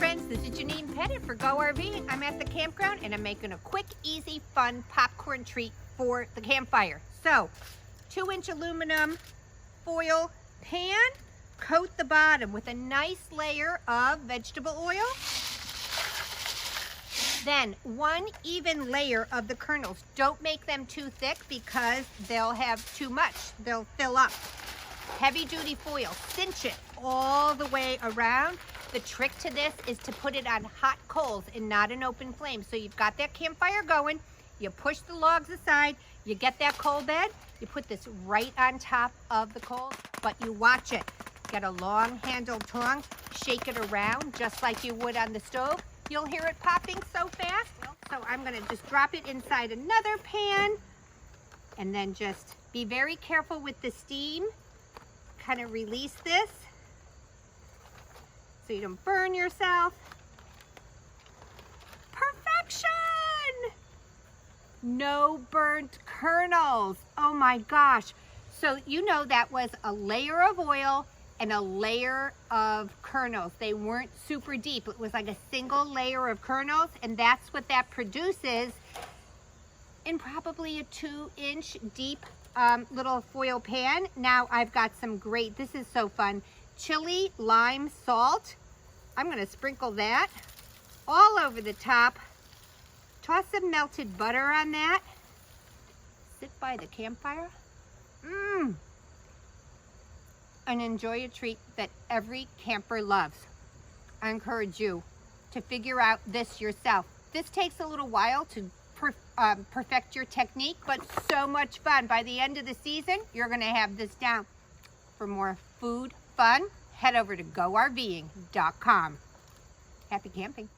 friends, this is Janine Pettit for Go RV. I'm at the campground and I'm making a quick, easy, fun popcorn treat for the campfire. So, 2-inch aluminum foil pan, coat the bottom with a nice layer of vegetable oil. Then 1 even layer of the kernels. Don't make them too thick because they'll have too much. They'll fill up. Heavy duty foil, cinch it all the way around. The trick to this is to put it on hot coals and not an open flame. So you've got that campfire going, you push the logs aside, you get that coal bed, you put this right on top of the coals, but you watch it. Get a long handled tongue, shake it around just like you would on the stove. You'll hear it popping so fast. So I'm gonna just drop it inside another pan and then just be very careful with the steam. Kind of release this so you don't burn yourself. Perfection! No burnt kernels. Oh my gosh. So you know that was a layer of oil and a layer of kernels. They weren't super deep. It was like a single layer of kernels, and that's what that produces in probably a 2-inch deep little foil pan. Now I've got some great, this is so fun, chili lime salt. I'm gonna sprinkle that all over the top. Toss some melted butter on that. Sit by the campfire. And enjoy a treat that every camper loves. I encourage you to figure out this yourself. This takes a little while to perfect your technique, but so much fun. By the end of the season, you're gonna have this down. For more food fun, head over to GoRVing.com. Happy camping.